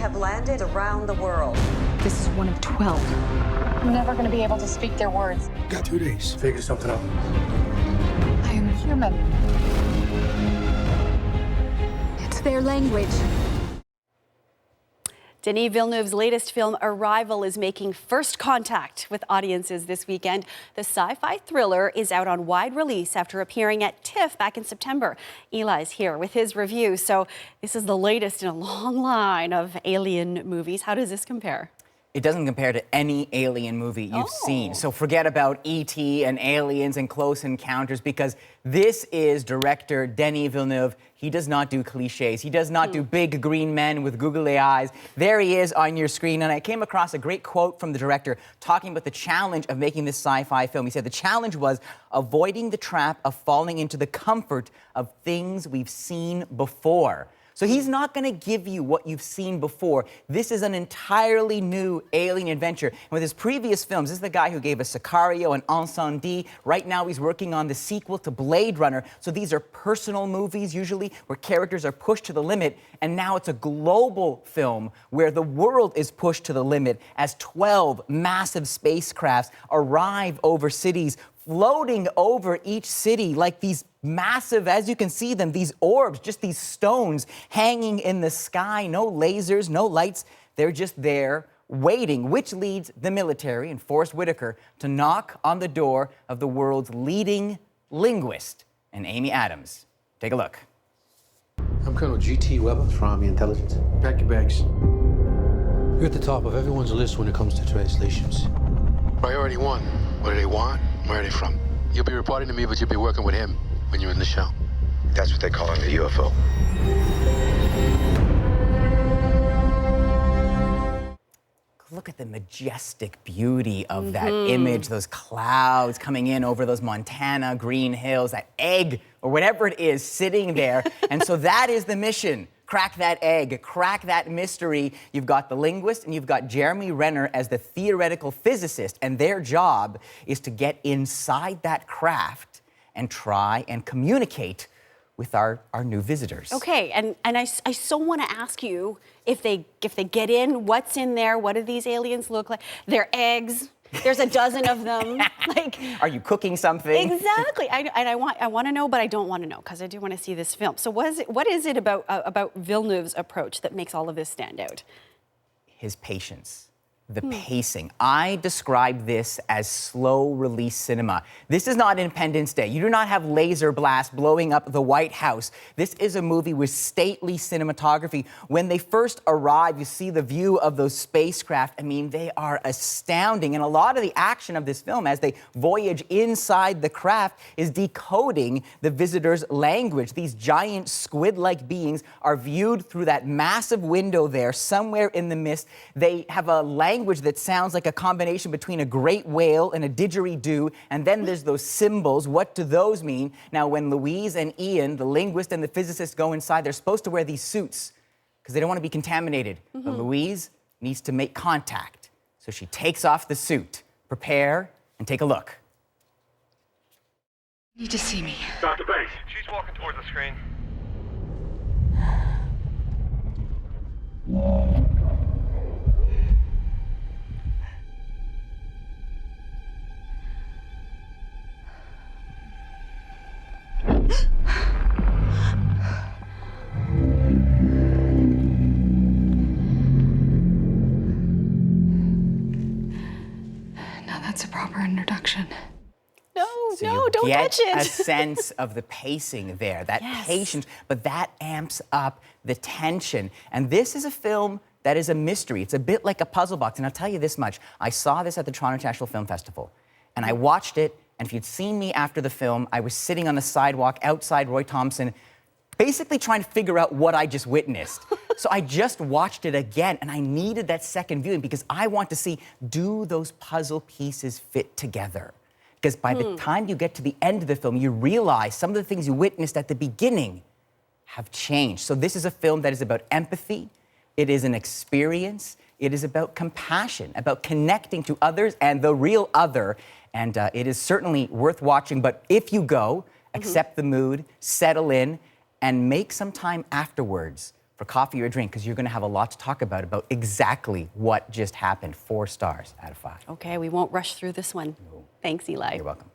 have landed around the world. This is one of 12. I'm never going to be able to speak their words. Got 2 days. Figure something out. I am human. It's their language. Denis Villeneuve's latest film, Arrival, is making first contact with audiences this weekend. The sci-fi thriller is out on wide release after appearing at TIFF back in September. Eli's here with his review. So this is the latest in a long line of alien movies. How does this compare? It doesn't compare to any alien movie you've seen. So forget about E.T. and Aliens and Close Encounters, because this is director Denis Villeneuve. He does not do cliches. He does not do big green men with googly eyes. There he is on your screen. And I came across a great quote from the director talking about the challenge of making this sci-fi film. He said the challenge was avoiding the trap of falling into the comfort of things we've seen before. So he's not going to give you what you've seen before. This is an entirely new alien adventure. And with his previous films, this is the guy who gave us Sicario and Incendie. Right now he's working on the sequel to Blade Runner. So these are personal movies, usually, where characters are pushed to the limit. And now it's a global film where the world is pushed to the limit as 12 massive spacecrafts arrive over cities, floating over each city like these massive, as you can see them, these orbs, just these stones hanging in the sky. No lasers, no lights. They're just there waiting, which leads the military and Forrest Whitaker to knock on the door of the world's leading linguist, and Amy Adams. Take a look. I'm Colonel G.T. Weber from Army Intelligence. Pack your bags. You're at the top of everyone's list when it comes to translations. Priority 1. What do they want? Where are they from? You'll be reporting to me, but you'll be working with him when you're in the show. That's what they call him, the UFO. Look at the majestic beauty of that image, those clouds coming in over those Montana green hills, that egg or whatever it is sitting there. And so that is the mission. Crack that egg, crack that mystery. You've got the linguist and you've got Jeremy Renner as the theoretical physicist, and their job is to get inside that craft and try and communicate with our new visitors. Okay, and I so want to ask you, if they get in, what's in there? What do these aliens look like? They're eggs. There's a dozen of them. Like, are you cooking something? Exactly. I want to know, but I don't want to know because I do want to see this film. So what is it about Villeneuve's approach that makes all of this stand out? His patience. The pacing. I describe this as slow release cinema. This is not Independence Day. You do not have laser blast blowing up the White House. This is a movie with stately cinematography. When they first arrive, you see the view of those spacecraft. I mean, they are astounding. And a lot of the action of this film as they voyage inside the craft is decoding the visitors' language. These giant squid-like beings are viewed through that massive window there, somewhere in the mist. They have a language that sounds like a combination between a great whale and a didgeridoo, and then there's those symbols. What do those mean? Now, when Louise and Ian, the linguist and the physicist, go inside, they're supposed to wear these suits because they don't want to be contaminated. But Louise needs to make contact, so she takes off the suit. Prepare and take a look. You need to see me. Dr. Banks. She's walking towards the screen. That's a proper introduction. No, don't touch it. Get a sense of the pacing there, that patience, but that amps up the tension. And this is a film that is a mystery. It's a bit like a puzzle box. And I'll tell you this much. I saw this at the Toronto International Film Festival, and I watched it, and if you'd seen me after the film, I was sitting on the sidewalk outside Roy Thompson, basically trying to figure out what I just witnessed. So I just watched it again, and I needed that second viewing because I want to see, do those puzzle pieces fit together? Because by the time you get to the end of the film, you realize some of the things you witnessed at the beginning have changed. So this is a film that is about empathy. It is an experience. It is about compassion, about connecting to others and the real other. And it is certainly worth watching. But if you go, accept the mood, settle in, and make some time afterwards for coffee or drink because you're going to have a lot to talk about exactly what just happened. 4 stars out of 5. Okay, we won't rush through this one. No. Thanks, Eli. You're welcome.